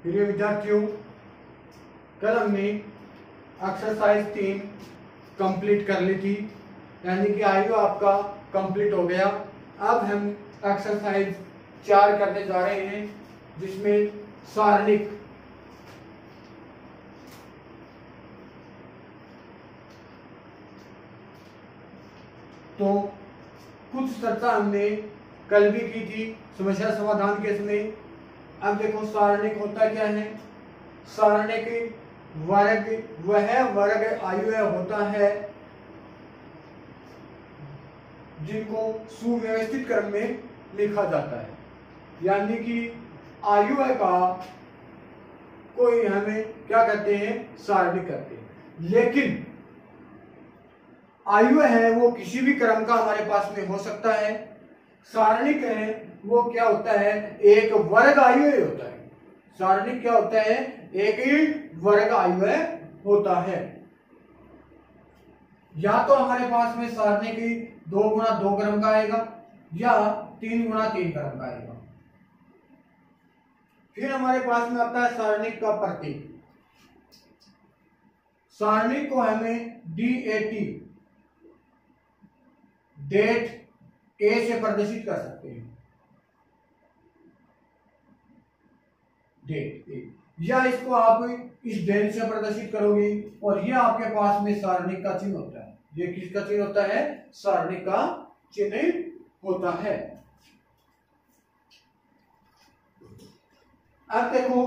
प्रिय विद्यार्थियों, कल हमने एक्सरसाइज 3 कंप्लीट कर ली थी, यानी कि आयु आपका कंप्लीट हो गया। अब हम एक्सरसाइज 4 करने जा रहे हैं, जिसमें सारणिक तो कुछ चर्चा हमने कल भी की थी समस्या समाधान के समय। अब देखो सारणिक होता क्या है। सारणिक वर्ग वह वर्ग आयु होता है जिनको सुव्यवस्थित क्रम में लिखा जाता है, यानी कि आयु का कोई हमें क्या कहते हैं, सारणिक कहते हैं। लेकिन आयु है वो किसी भी क्रम का हमारे पास में हो सकता है। सारणिक है वो क्या होता है, एक वर्ग आयु होता है। सारणिक क्या होता है, एक ही वर्ग आयु होता है। या तो हमारे पास में सारणिक 2 गुणा 2 क्रम का आएगा या 3 गुणा 3 क्रम का आएगा। फिर हमारे पास में आता है सारणिक का प्रतीक। सारणिक को हमें DAT डेट ए से प्रदर्शित कर सकते हैं, डेट ए, या इसको आप इस डेट से प्रदर्शित करोगे और ये आपके पास में सारणिक का चिन्ह होता है। ये किसका चिन्ह होता है, सारणिक का चिन्ह होता है। अब देखो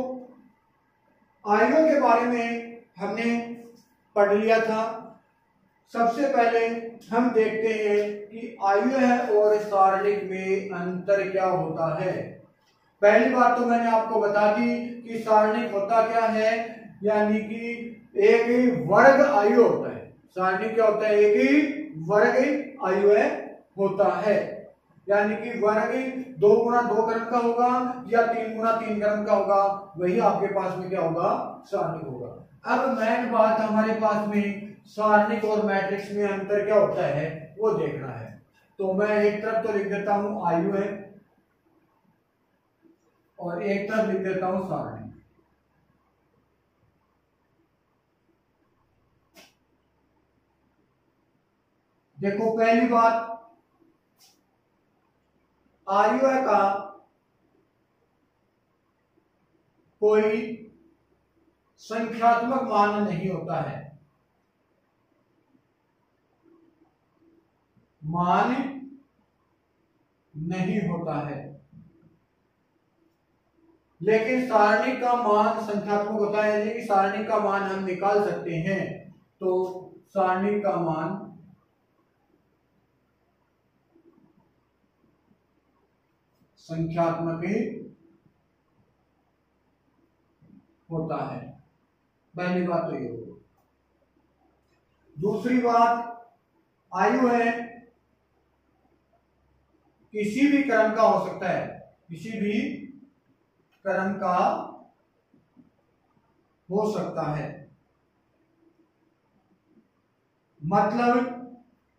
आयु के बारे में हमने पढ़ लिया था। सबसे पहले हम देखते हैं कि आयु है और सारणिक में अंतर क्या होता है। पहली बात तो मैंने आपको बता दी कि सारणिक होता क्या है, यानी कि एक ही वर्ग आयु होता है। सारणिक क्या होता है, एक ही वर्ग आयु होता है, यानी कि वर्ग 2 गुणा 2 क्रम का होगा या 3 गुणा 3 क्रम का होगा, वही आपके पास में क्या होगा, सारणिक होगा। अब मेन बात हमारे पास में सारणिक और मैट्रिक्स में अंतर क्या होता है वो देखना है। तो मैं एक तरफ तो लिख देता हूं आयु है और एक तरफ लिख देता हूं सारणिक। देखो पहली बात, आयु का कोई संख्यात्मक मान नहीं होता है। मान नहीं होता है, लेकिन सारणिक का मान संख्यात्मक होता है, यानी कि सारणिक का मान हम निकाल सकते हैं। तो सारणिक का मान संख्यात्मक होता है। पहली बात तो ये होगी। दूसरी बात, आयु है किसी भी क्रम का हो सकता है, किसी भी क्रम का हो सकता है। मतलब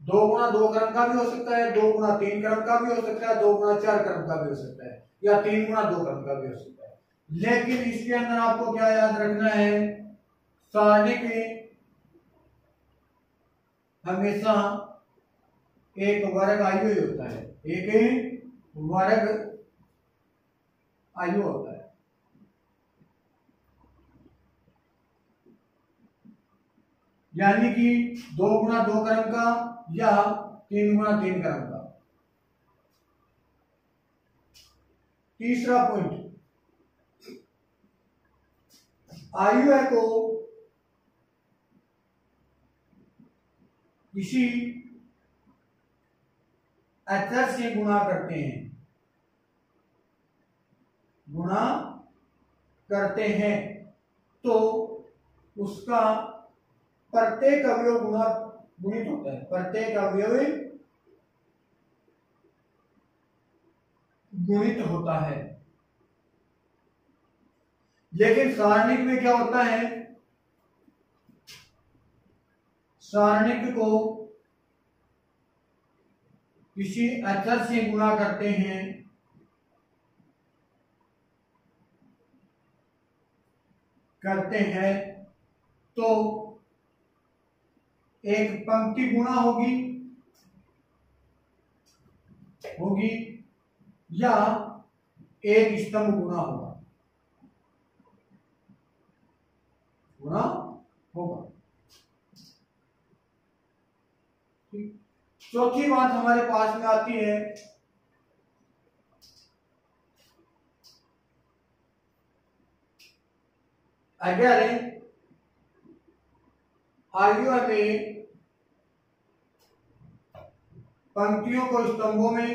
2 गुणा 2 क्रम का भी हो सकता है, 2 गुणा 3 क्रम का भी हो सकता है, 2 गुणा 4 क्रम का भी हो सकता है, या 3 गुणा 2 क्रम का भी हो सकता है। लेकिन इसके अंदर आपको क्या याद रखना है, सारणिक हमेशा एक वर्ग आयु ही होता है, एक वर्ग आयु होता है। यानी कि 2 गुणा 2 क्रम का या 3 गुणा 3 क्रम का। तीसरा पॉइंट, आयु को किसी अक्षर से गुणा करते हैं, गुणा करते हैं तो उसका प्रत्येक अवयव गुणित होता है। प्रत्येक अवयव गुणित होता है। लेकिन सारणिक में क्या होता है, सारणिक को किसी अक्षर से गुणा करते हैं करते हैं तो एक पंक्ति गुणा होगी या एक स्तंभ गुणा होगा। चौथी बात हमारे पास में आती है अगर आयु में पंक्तियों को स्तंभों में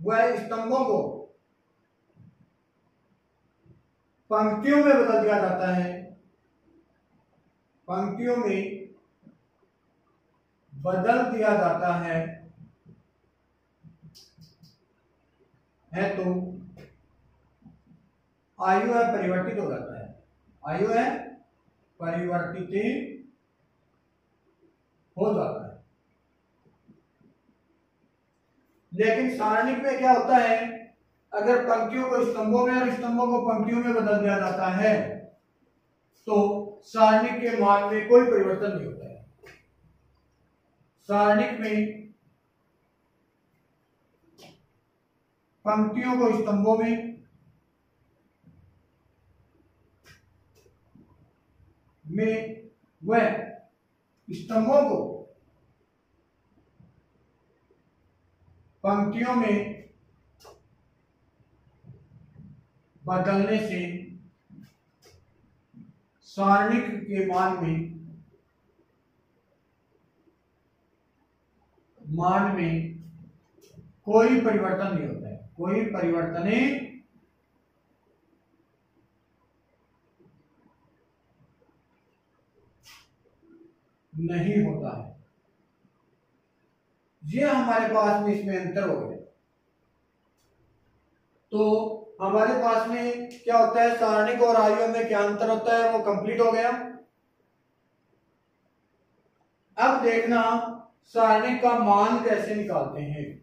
वह स्तंभों को पंक्तियों में बदल दिया जाता है, पंक्तियों में बदल दिया जाता है तो आयु है परिवर्तित हो जाता है, आयु है परिवर्तित हो जाता है। लेकिन सारणिक में क्या होता है, अगर पंक्तियों को स्तंभों में और स्तंभों को पंक्तियों में बदल दिया जाता है तो सारणिक के मान में कोई परिवर्तन नहीं होता है। सारणिक में पंक्तियों को स्तंभों में वह स्तंभों को पंक्तियों में बदलने से सारणिक के मान में कोई परिवर्तन नहीं होता है, कोई परिवर्तन नहीं होता है। ये हमारे पास में इसमें अंतर हो गया। तो हमारे पास में क्या होता है, सारणिक और आयु में क्या अंतर होता है वो कंप्लीट हो गया। अब देखना सारणिक का मान कैसे निकालते हैं।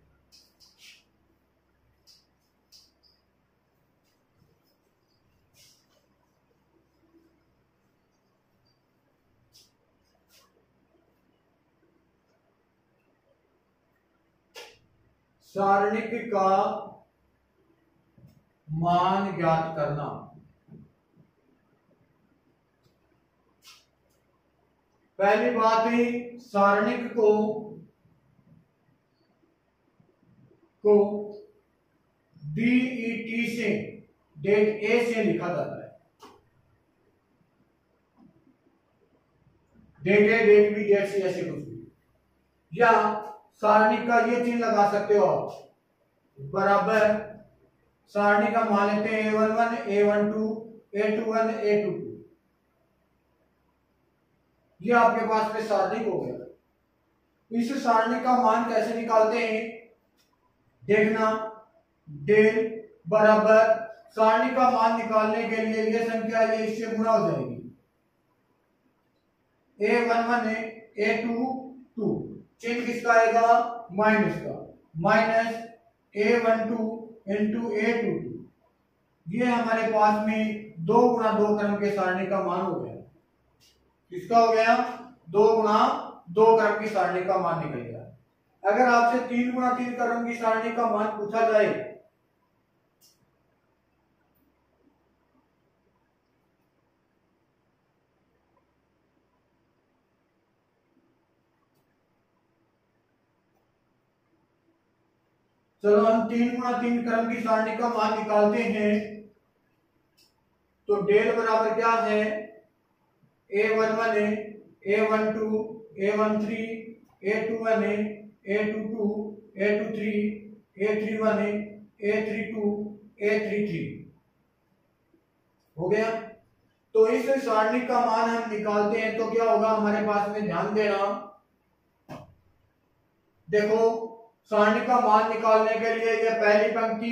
सारणिक का मान ज्ञात करना। पहली बात है सारणिक को DET से डेट ए से लिखा जाता है, डेट ए डेट बी डेट सी ऐसे कुछ भी, या सारणी का ये चिन्ह लगा सकते हो आप, बराबर सारणी का मान लेते हैं A11 A12 A21 A22, ये आपके पास में सारणी हो गया। इस सारणी का मान कैसे निकालते हैं देखना, डेल बराबर सारणी का मान निकालने के लिए ये संख्या ये इससे गुणा हो जाएगी, A11 A22 चिन्ह किसका आएगा माइनस का, माइनस A12 इंटू A22, ये हमारे पास में 2 गुणा 2 क्रम के सारणी का मान हो गया। किसका हो गया 2 गुणा 2 क्रम की सारणी का मान निकल गया। अगर आपसे 3 गुणा 3 क्रम की सारणी का मान पूछा जाए चलो हम 3 गुणा 3 क्रम की सारणी का मान निकालते हैं, तो डेल बराबर क्या है A11 A12 A13 A21 A22 A23 A31 A32 A33 हो गया। तो इस सारणी का मान हम निकालते हैं तो क्या होगा हमारे पास में, ध्यान देना, देखो सारणी का मान निकालने के लिए ये पहली पंक्ति,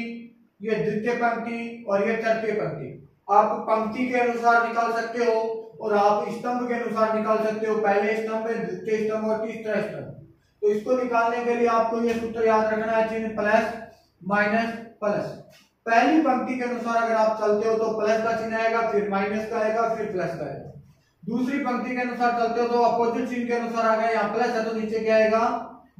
ये द्वितीय पंक्ति और ये तृतीय पंक्ति, आप पंक्ति के अनुसार निकाल सकते हो और आप स्तंभ के अनुसार निकाल सकते हो, पहले स्तंभ द्वितीय स्तंभ और तीसरा स्तंभ। तो इसको निकालने के लिए आपको ये सूत्र याद रखना है, चिन्ह प्लस माइनस प्लस। पहली पंक्ति के अनुसार अगर आप चलते हो तो प्लस का चिन्ह आएगा, फिर माइनस का आएगा, फिर प्लस का आएगा। दूसरी पंक्ति के अनुसार चलते हो तो अपोजिट चिन्ह के अनुसार आ गया, यहाँ प्लस है तो नीचे क्या आएगा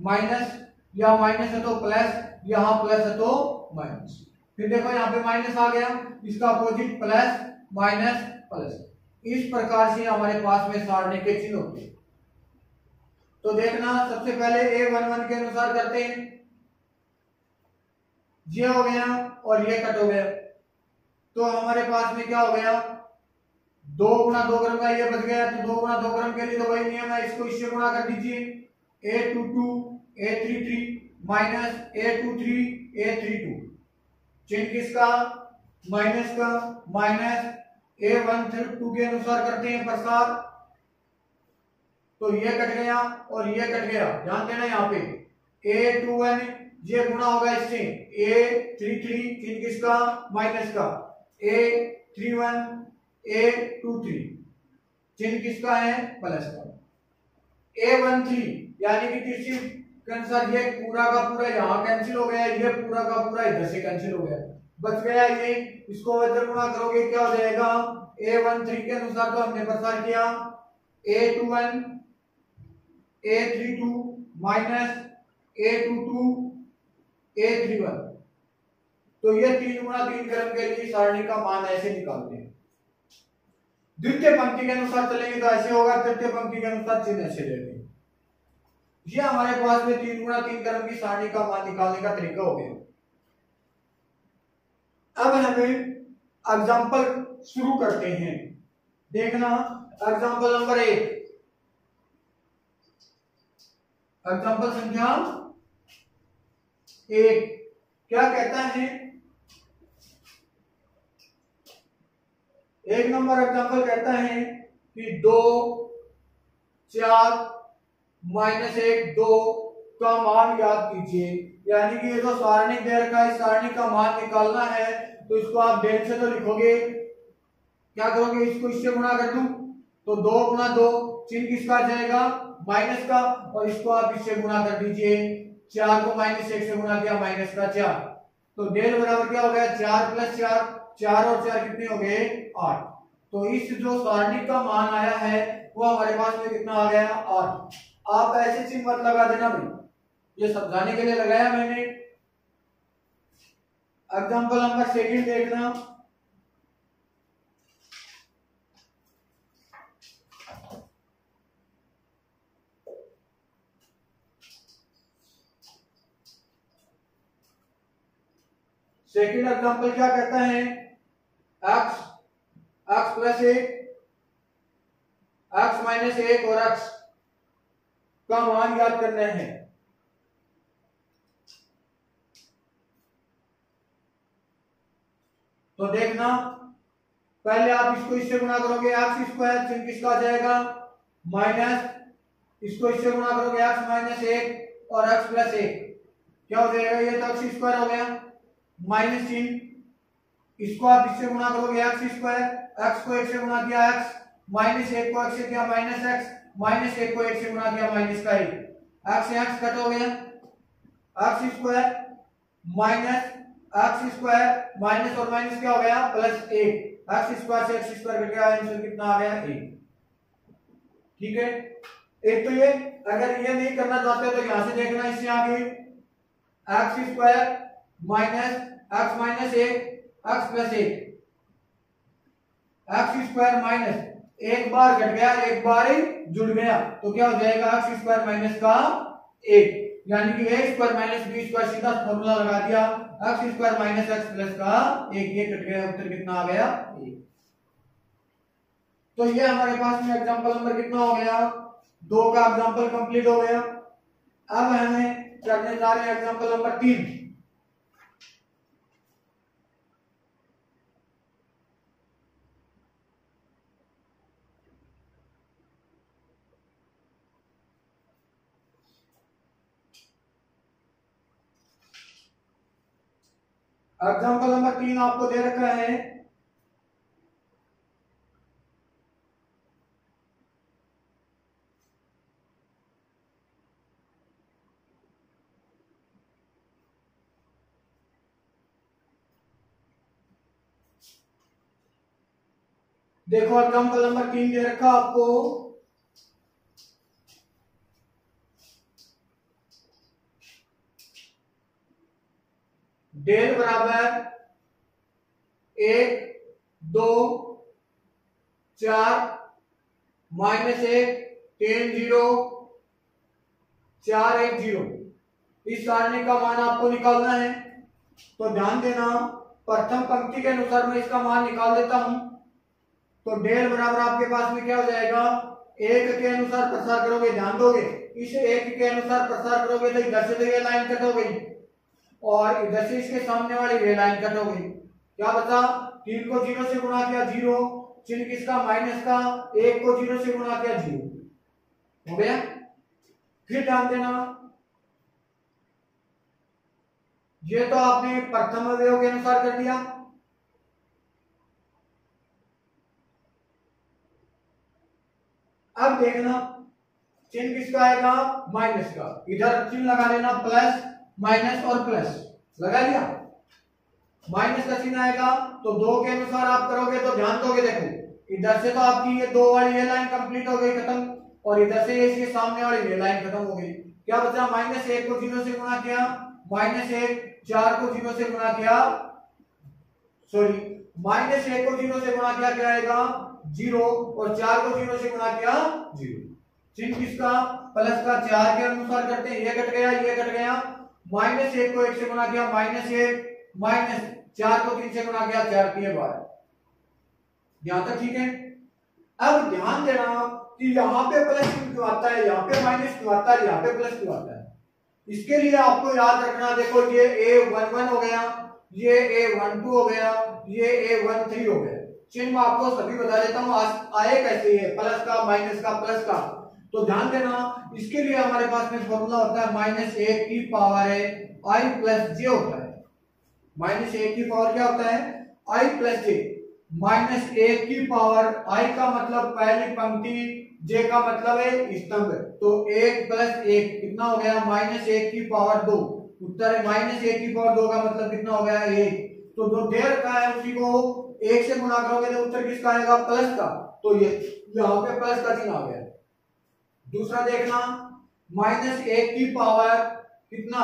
माइनस, या माइनस है तो प्लस, यहाँ प्लस है तो माइनस। फिर देखो यहाँ पे माइनस आ गया, इसका अपोजिट प्लस माइनस प्लस। इस प्रकार से हमारे पास में सारणी के चिन्ह होते हैं। तो देखना सबसे पहले A11 के अनुसार करते हैं, ये हो गया और ये कट हो गया, तो हमारे पास में क्या हो गया 2 गुणा 2 क्रम का ये बच गया। तो 2 गुणा 2 क्रम के लिए तो वही नियम है, इसको इससे गुणा कर दीजिए, A22 A33 minus A23 A32। चिन्ह किसका माइनस का, माइनस A12 के अनुसार करते हैं प्रसार, तो ये कट गया और ये कट गया। ध्यान देना यहाँ पे A21 ये गुणा होगा इससे, A33 चिन्ह किसका माइनस का, A31 A23 चिन्ह किसका है प्लस का। A13 यानी कि तीसरी के अनुसार ये पूरा का पूरा यहाँ कैंसिल हो गया, ये पूरा का पूरा इधर से कैंसिल हो गया, बच गया ये। इसको इधर गुणा करोगे क्या हो जाएगा, A13 के अनुसार तो हमने प्रसार किया A21 A32 minus A22 A31। तो ये 3 गुणा 3 क्रम के लिए सारणी का मान ऐसे निकालते हैं। द्वितीय पंक्ति के अनुसार चलेंगे तो ऐसे होगा, तृतीय पंक्ति के अनुसार चिन्ह ऐसे लेंगे। ये हमारे पास में 3 गुणा 3 क्रम की सारणी का मान निकालने का तरीका हो गया। अब हमें एग्जांपल शुरू करते हैं। देखना एग्जांपल नंबर 1, एग्जांपल संख्या 1 क्या कहता है, 1 नंबर एग्जांपल कहता है कि 2 4 माइनस 1 2 का मान याद कीजिए। यानी कि ये जो सारणी दे रखा है, इस सारणी का मान निकालना है, तो इसको आप डेल से तो लिखोगे, क्या करोगे इसको इससे गुणा कर दूं तो 2 गुणा 2 चिन्ह किसका आ जाएगा माइनस का, और इसको आप इससे गुणा कर दीजिए। 4 को माइनस 1 से गुणा किया माइनस का 4, तो डेल बराबर क्या हो गया 4 प्लस 4, 4 और 4 कितने हो गए 8। तो इस जो सारणी का मान आया है वो हमारे पास में कितना आ गया 8। आप ऐसे चिन्ह मत लगा देना भाई, ये समझाने के लिए लगाया मैंने। एग्जांपल नंबर 2 देखना, सेकंड एग्जांपल क्या कहता है, x x plus 1 x minus 1 और x का मान याद करना है। तो देखना पहले आप इसको इससे गुणा करोगे एक्स स्क्वायर चिन्ह किसका आ जाएगा माइनस, इसको इससे गुणा करोगे एक्स माइनस 1 और एक्स प्लस 1 क्या हो जाएगा, ये तो एक्स स्क्वायर हो गया माइनस चिन्ह, इसको आप इससे गुणा करोगे एक्स स्क्वायर, एक्स को 1 से गुणा किया एक्स, माइनस 1 को 1 से किया माइनस एक्स, माइनस 1 को 1 से गुणा किया माइनस का 1, एक्स से एक्स कट हो गया, x square minus x square minus और माइनस क्या हो गया प्लस 1, एक्स स्क्वायर से एक्स स्क्वायर कट गया, आंसर कितना आ गया 1। ठीक है, एक तो ये, अगर ये नहीं करना चाहते तो यहां से देखना इससे आगे x square minus x minus 1 x plus 1, x square minus एक बार घट गया एक बार ही जुड़ गया, तो क्या हो जाएगा एक्स स्क्वायर माइनस का 1, यानी कि a square minus b square सीधा फॉर्मूला लगा दिया, x square minus x plus का 1, ये कट गया, उत्तर कितना आ गया 1। तो ये हमारे पास में एग्जांपल नंबर कितना हो गया 2 का एग्जांपल कंप्लीट हो गया। अब हमें करने जा रहे हैं एग्जांपल नंबर 3। एग्जांपल नंबर 3 आपको दे रखा है, देखो एग्जाम्पल नंबर 3 दे रखा आपको, डेल बराबर 1 2 4 -1 3 0 4 1 0 इस सारणी का मान आपको निकालना है। तो ध्यान देना, प्रथम पंक्ति के अनुसार मैं इसका मान निकाल देता हूं। तो डेल बराबर आपके पास में क्या हो जाएगा, 1 के अनुसार प्रसार करोगे, ध्यान दोगे, इस 1 के अनुसार प्रसार करोगे तो इधर से तो ये लाइन कट हो गई और इधर से इसके सामने वाली ये लाइन कट हो गई। क्या बचा, 3 को 0 से गुणा किया 0, चिन्ह किसका, माइनस का, 1 को 0 से गुणा किया 0 हो गया। फिर ध्यान देना, ये तो आपने प्रथम अवयव के अनुसार कर दिया। अब देखना चिन्ह किसका आएगा, माइनस का, इधर चिन्ह लगा लेना, प्लस माइनस और प्लस लगा लिया। माइनस का चिन्ह आएगा तो 2 के अनुसार आप करोगे तो ध्यान दोगे, देखो इधर से तो आपकी ये 2 वाली ये लाइन कंप्लीट हो गई, खत्म, और इधर से इसके सामने वाली ये लाइन खत्म हो गई। क्या बचा, -1 को 0 से गुणा किया, -1 4 को 0 से गुणा किया, सॉरी -1 को 0 से गुणा किया, क्या आएगा 0, और 4 को 0 से गुणा किया 0। चिन्ह किसका, प्लस का, 4 के अनुसार करते हैं, ये कट गया, ये कट गया, -1 को 1 से गुणा किया, -1 -4 को 3 से गुणा किया, 4 3 12। यहां तक ठीक है। अब ध्यान देना कि यहाँ पे प्लस क्यों आता है, यहाँ पे माइनस क्यों आता है, यहाँ पे प्लस क्यों आता है। इसके लिए आपको याद रखना, देखो ये A11 हो गया, ये A12 हो गया, ये A13 हो गया। चिन्ह मैं आपको सभी बता देता हूँ आए कैसे है, प्लस का, माइनस का, प्लस का। तो ध्यान देना, इसके लिए हमारे पास में फॉर्मूला होता है -1 की पावर है i प्लस जे होता है। -1 की पावर क्या होता है, i प्लस जे। -1 की पावर, i का मतलब पहली पंक्ति, j का मतलब है स्तंभ, तो 1 प्लस 1 कितना हो गया, -1 की पावर 2। उत्तर है -1 की पावर 2 का मतलब कितना हो गया, 1। तो जो दे रखा है उसी को 1 से गुणा करोगे तो उत्तर किसका आएगा, प्लस का, तो ये यहाँ पे प्लस का चिन्ह आ गया। दूसरा देखना, -1 की पावर कितना,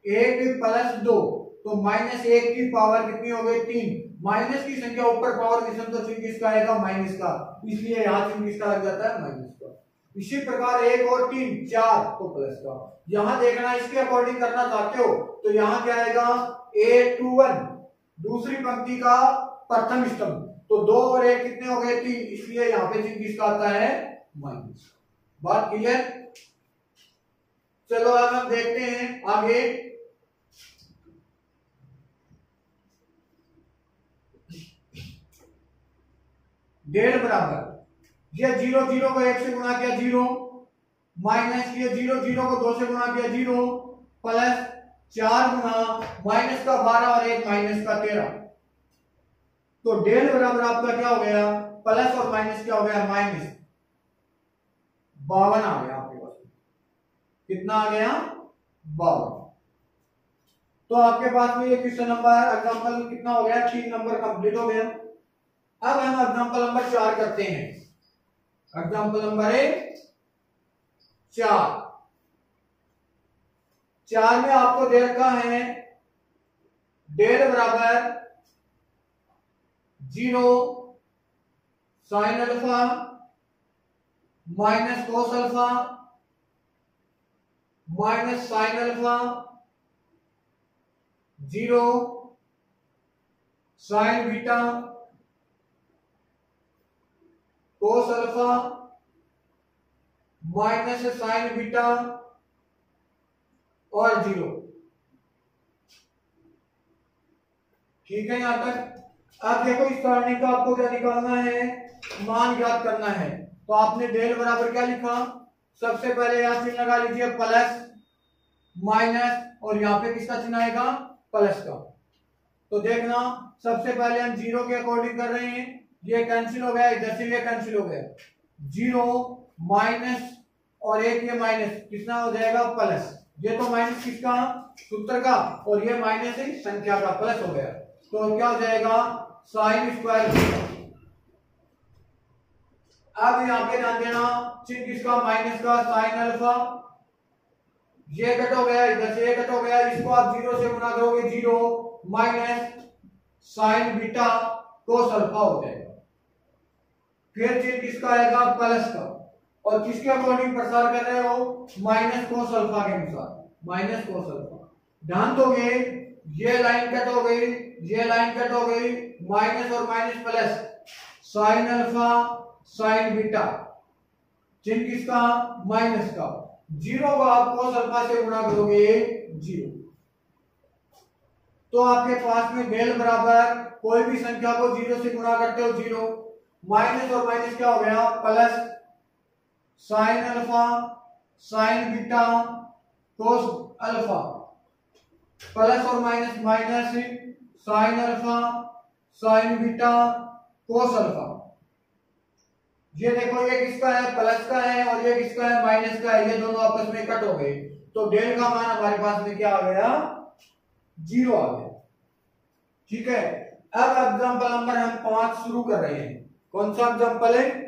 1 प्लस 2, तो -1 की पावर कितनी हो गई, 3। माइनस की संख्या ऊपर पावर विषम, तो चिन्ह किसका आएगा, माइनस का, इसलिए यहाँ चिन्ह किसका लग जाता है, माइनस का। इसी प्रकार 1 और 3 4, तो प्लस का। यहाँ देखना, इसके अकॉर्डिंग करना चाहते हो तो यहाँ क्या आएगा, A21 दूसरी पंक्ति का प्रथम स्तंभ, तो 2 और 1 कितने हो गए, 3, इसलिए यहाँ पे चिन्ह किसका आता है, माइनस। बात क्लियर। चलो अब हम देखते हैं आगे। डेल बराबर ये 0 0 को 1 से गुणा किया 0, माइनस ये 0 0 को 2 से गुणा किया 0, प्लस 4 गुना माइनस का 12 और 1 माइनस का 13। तो डेल बराबर आपका क्या हो गया, प्लस और माइनस क्या हो गया, -52 आ गया आपके पास। कितना आ गया, 52। तो आपके पास में ये क्वेश्चन नंबर एग्जांपल कितना हो गया, 3 नंबर कंप्लीट हो गया। अब हम एग्जांपल नंबर 4 करते हैं। एग्जांपल नंबर 4 में आपको दे रखा है डेल बराबर 0 sine alpha minus cos alpha minus sine alpha, 0 sign beta cos alpha minus sign beta और 0। ठीक है यहां तक। अब देखो इस सारणी का आपको क्या निकालना है, मान ज्ञात करना है। तो आपने डेल बराबर क्या लिखा, सबसे पहले यहां चिन्ह लगा लीजिए प्लस माइनस, और यहां पे किसका चिन्ह आएगा, प्लस का। तो देखना सबसे पहले हम 0 के अकॉर्डिंग कर रहे हैं, ये कैंसिल हो गया, इधर से ये कैंसिल हो गया, 0 माइनस और 1 ये माइनस, कितना हो जाएगा, प्लस। ये तो माइनस किसका, सूत्र का, और ये माइनस संख्या का, प्लस हो गया। तो क्या हो जाएगा, साइन स्क्वायर बीटा। अब यहाँ पे ध्यान देना, चिन्ह किसका, माइनस का, साइन अल्फा, ये कट हो गया, इधर से ये कट हो गया, इसको आप जीरो से गुना करोगे, zero minus sign beta cos alpha हो जाएगा। फिर चिन्ह किसका आएगा, प्लस का, और किसके अकॉर्डिंग प्रसार कर रहे हो, माइनस कोस अल्फा के अनुसार, माइनस कोस अल्फा। ध्यान दोगे ये लाइन कट हो गई, ये लाइन कट हो गई, माइनस और minus plus, sine alpha sine beta, चिन्ह किसका, माइनस का, जीरो को आप कोस अल्फा से गुणा करोगे, जीरो। तो आपके पास में डेल बराबर कोई भी संख्या को जीरो से गुणा करते हो, जीरो, माइनस और माइनस क्या हो गया, plus sine alpha sine beta cos alpha, plus और minus minus sine alpha sine beta cos alpha. ये देखो ये किसका है, प्लस का है, और ये किसका है, माइनस का है, ये दोनों आपस में कट हो गए, तो डेल का मान हमारे पास में क्या आ गया, जीरो आ गया। ठीक है, अब एग्जांपल नंबर हम 5 शुरू कर रहे हैं। कौन सा एग्जांपल है,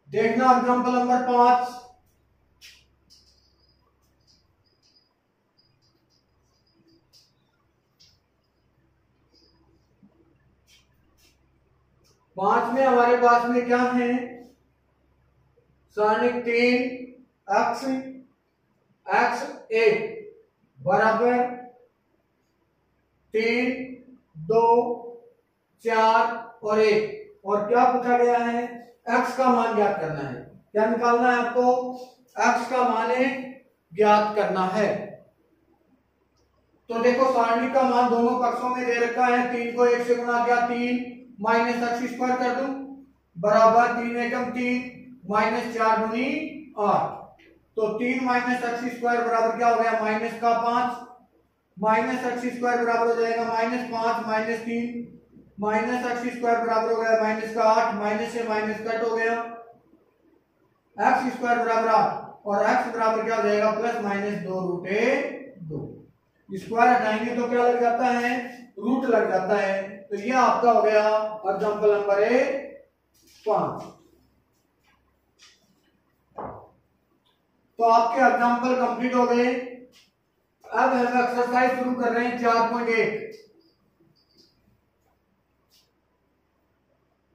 देखना एग्जांपल नंबर 5। पांच में हमारे पास में क्या है, सारणिक 3 एक्स एक्स 1 बराबर 3 2 4 और 1, और क्या पूछा गया है, x का मान ज्ञात करना है। क्या निकालना है आपको, x का मान ज्ञात करना है। तो देखो सारणी का मान दोनों पक्षों में दे रखा है, 3 को 1 से गुणा किया, 3 माइनस एक्स स्क्वायर कर दूं बराबर 3 एकम 3 माइनस 4 दूनी 8, तो 3 माइनस एक्स स्क्वायर बराबर क्या हो गया, माइनस का 5, माइनस एक्स स्क्वायर बराबर हो जाएगा minus 5 minus 3, minus x square बराबर हो गया माइनस का 8, माइनस से माइनस कट हो गया, एक्स स्क्वायर बराबर 8 और एक्स बराबर क्या हो जाएगा, प्लस माइनस 2 रूट 2। स्क्वायर हटाएंगे तो क्या लग जाता है, रूट लग जाता है। तो ये आपका हो गया एग्जांपल नंबर 5। तो आपके एग्जांपल कंप्लीट हो गए। अब हम एक्सरसाइज शुरू कर रहे हैं 4.1।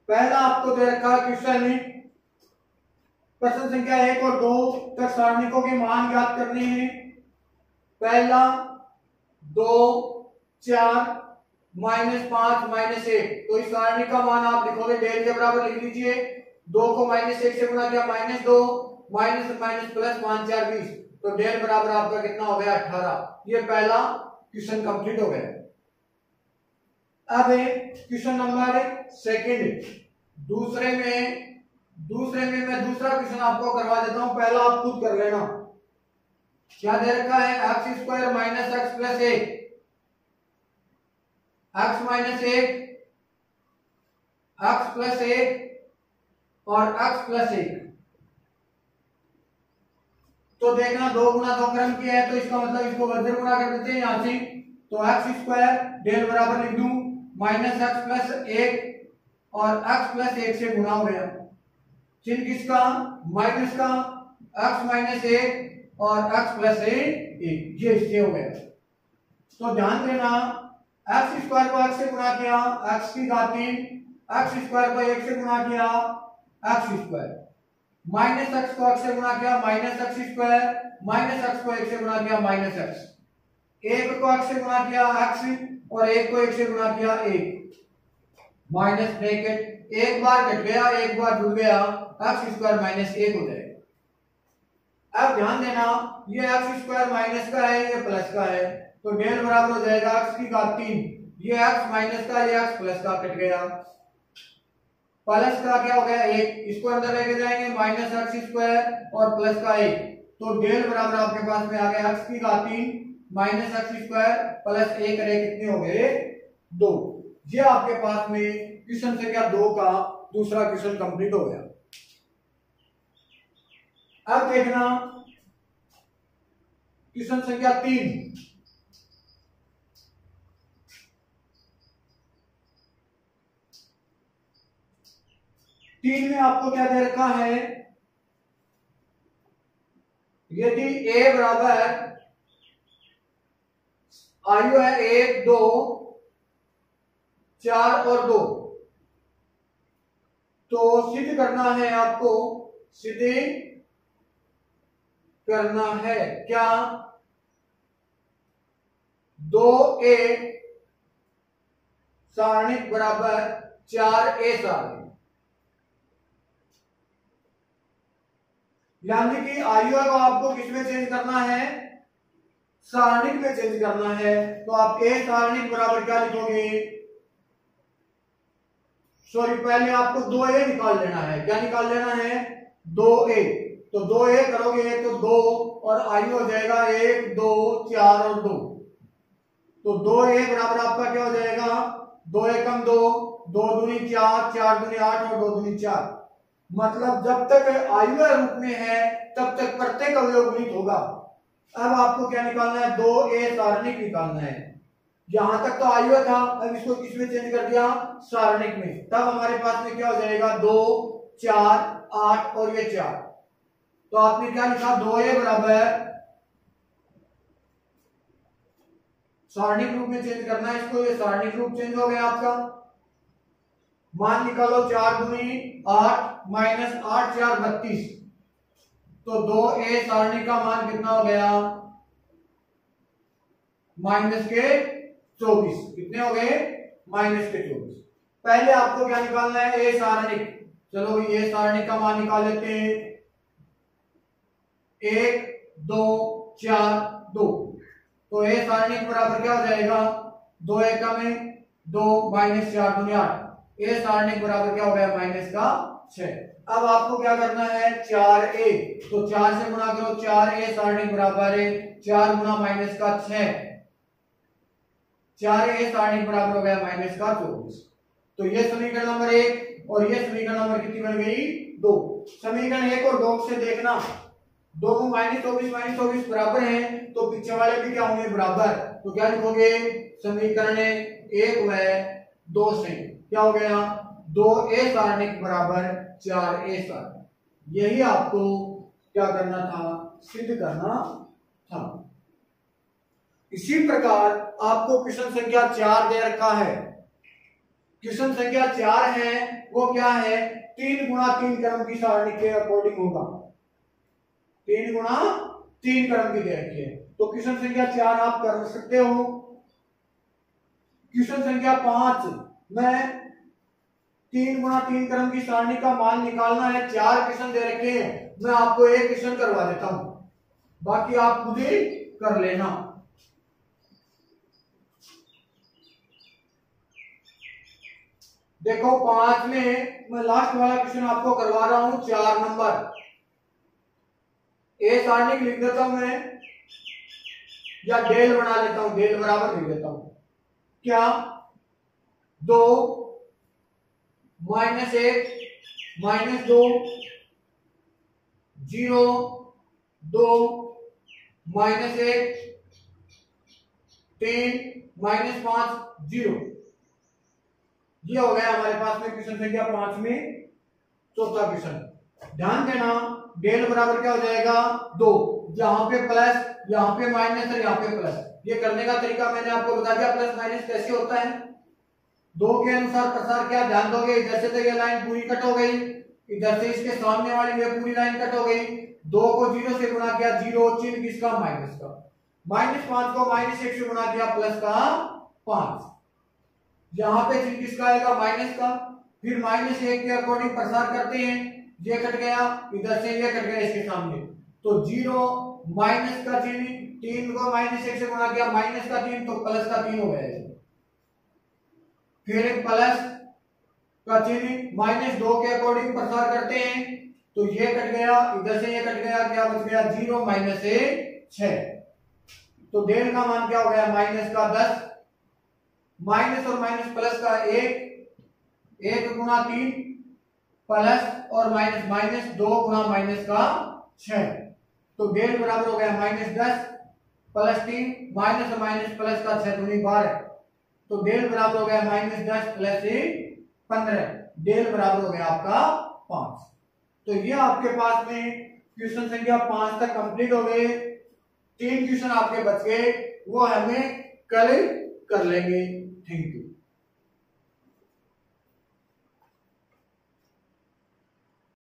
पहला आपको दे रखा क्वेश्चन है, प्रश्न संख्या 1 और 2 तक सारणिकों के मान ज्ञात करने हैं। पहला 2 4 माइनस 5 माइनस 1, तो इस सारणी का मान आप लिखोगे डेल के बराबर लिख लीजिए, 2 को माइनस 1 से गुणा किया माइनस 2 माइनस माइनस प्लस 5 4 20, तो डेल बराबर आपका कितना हो गया 18। ये पहला क्वेश्चन कंप्लीट हो गया। अब क्वेश्चन नंबर सेकंड, दूसरे में मैं दूसरा क्वेश्चन आपको करवा देता हूं, पहला आप खुद कर लेना। क्या दे रखा है, x square minus x plus 1, x minus 1 x plus 1 और एक्स प्लस 1। तो देखना 2 गुना 2 क्रम किया है, तो इसका मतलब इसको वर्ग गुणा कर देते हैं यहां से, तो एक्स स्क्वायर डेल बराबर लिख दूं माइनस एक्स प्लस 1 और एक्स प्लस 1 से गुणा हो गया, चिन्ह किसका, माइनस का, एक्स माइनस 1 और एक्स प्लस 1, ये इससे हो गया। तो ध्यान देना, एक्स स्क्वायर को एक्स से गुणा किया एक्स की घात 3, एक्स स्क्वायर को 1 से गुणा किया एक्स स्क्वायर, माइनस एक्स को एक्स से गुणा किया minus x square, minus x को 1 से गुणा किया माइनस एक्स, 1 को एक्स से गुणा किया एक्स और 1 को 1 से गुणा किया 1, माइनस ब्रैकेट, एक बार घट गया एक बार जुड़ गया, एक्स स्क्वायर माइनस 1 हो जाएगा। अब ध्यान देना, ये एक्स स्क्वायर माइनस का है, ये प्लस का है, तो डेल बराबर हो जाएगा एक्स की घात 3, ये एक्स माइनस का ये एक्स प्लस का कट गया, प्लस का क्या हो गया 1, इसको अंदर लेके जाएंगे माइनस एक्स स्क्वायर और प्लस का 1, तो डेल बराबर आपके पास में आ गया एक्स की घात 3 माइनस एक्स स्क्वायर प्लस 1 करे कितने हो गए 2। ये आपके पास में क्वेश्चन संख्या 2 का दूसरा क्वेश्चन कंप्लीट हो गया। अब देखना क्वेश्चन संख्या 3। तीन में आपको क्या दे रखा है, यदि a बराबर आयु है 1 2 4 और 2, तो सिद्ध करना है आपको, सिद्ध करना है क्या 2a सारणिक बराबर 4a सारणिक, यानी कि आयु को आपको किसमें चेंज करना है, सारणिक में चेंज करना है। तो आप a सारणिक बराबर क्या लिखोगे, सॉरी पहले आपको 2a निकाल लेना है, क्या निकाल लेना है 2a, तो 2a करोगे तो 2 और आयु हो जाएगा 1 2 4 और 2, तो 2a बराबर आपका क्या हो जाएगा 2 एकम 2 2 दूनी 4 4 दूनी 8 और 2 दूनी 4, मतलब जब तक आयु रूप में है तब तक प्रत्येक अवयव गुणित होगा। अब आपको क्या निकालना है 2a सारणिक निकालना है, यहां तक तो आयु था, अब इसको किसमें चेंज कर दिया सारणिक में, तब हमारे पास में क्या हो जाएगा 2 4 8 और ये 4, तो आपने क्या लिखा 2a बराबर सारणिक रूप में चेंज करना है इसको, ये सारणिक रूप चेंज हो गया आपका, मान निकालो 4 दूनी 8 माइनस 8 4 32, तो 2a सारणी का मान कितना हो गया माइनस के 24, कितने हो गए माइनस के 24। पहले आपको क्या निकालना है a सारणिक, चलो ये सारणी का मान निकाल लेते हैं 1 2 4 2, तो a सारणिक बराबर क्या हो जाएगा 2 एकम में 2 माइनस 4 दूनी 8, a सारणिक बराबर क्या हो गया माइनस का 6। अब आपको क्या करना है 4a, तो 4 से गुणा करो 4a सारणिक बराबर है 4 गुणा माइनस का 6, 4a सारणिक बराबर हो गया माइनस का 24। तो ये समीकरण नंबर 1 और ये समीकरण नंबर कितनी बन गई 2। समीकरण 1 और 2 से देखना, दोनों माइनस 24 बराबर हैं, तो पीछे वाले भी क्या होंगे बराबर, तो क्या लिखोगे समीकरण 1 व 2 से क्या हो गया 2a सारणिक बराबर 4a सारणिक, यही आपको क्या करना था सिद्ध करना था। इसी प्रकार आपको क्वेश्चन संख्या 4 दे रखा है, क्वेश्चन संख्या 4 है वो क्या है 3 गुणा 3 क्रम की सारणी के अकॉर्डिंग होगा, 3 गुणा 3 क्रम की दे रखी है, तो क्वेश्चन संख्या 4 आप कर सकते हो। क्वेश्चन संख्या 5 में 3 गुणा 3 क्रम की सारणी का मान निकालना है, 4 क्वेश्चन दे रखे हैं, मैं आपको एक क्वेश्चन करवा देता हूं, बाकी आप खुद ही कर लेना। देखो 5 में मैं लास्ट वाला क्वेश्चन आपको करवा रहा हूं 4 नंबर, ए सारणिक लिख देता हूं मैं, या डेल बना लेता हूं, डेल बराबर लिख देता हूं, क्या 2 माइनस 1 माइनस 2 0 2 माइनस 1 3 माइनस 5 0, ये हो गया हमारे पास में क्वेश्चन संख्या 5 में चौथा क्वेश्चन। ध्यान देना डेल बराबर क्या हो जाएगा 2, यहां पे प्लस यहां पे माइनस और यहां पे प्लस, ये करने का तरीका मैंने आपको बता दिया, प्लस माइनस कैसे होता है, 2 के अनुसार प्रसार क्या ध्यान दोगे, इधर से तो ये लाइन पूरी कट हो गई, इधर से इसके सामने वाली ये पूरी लाइन कट हो गई, 2 को 0 से गुणा किया 0, चिन्ह किसका माइनस का, माइनस 5 को माइनस 1 से गुणा किया प्लस का 5, यहां पे चिन्ह किसका आएगा माइनस का, फिर माइनस 1 के अकॉर्डिंग प्रसार करते हैं, ये कट गया इधर से ये कट गया इसके सामने, तो 0 माइनस का चिन्ह, 3 को माइनस 1 से गुणा किया माइनस का चिन्ह, तो प्लस का 3 हो गया, फिर एक प्लस का चिन्ह -2 के अकॉर्डिंग प्रसार करते हैं, तो ये कट गया, इधर से ये कट गया, क्या बच गया 0 माइनस 6। तो डेल का मान क्या हो गया माइनस का 10, माइनस और माइनस प्लस का 1 गुना 3 प्लस और माइनस माइनस 2 गुना माइनस का 6। तो डेल बराबर हो गया -10 प्लस 3 माइनस और माइनस प्लस का 6 दूनी 12। तो डेल बराबर हो गया -10 प्लस 15। डेल बराबर हो गया आपका 5। तो ये आपके पास में क्वेश्चन संख्या 5 तक कंप्लीट हो गए। 3 क्वेश्चन आपके बच गए, वो हमें कल कर लेंगे। Thank you.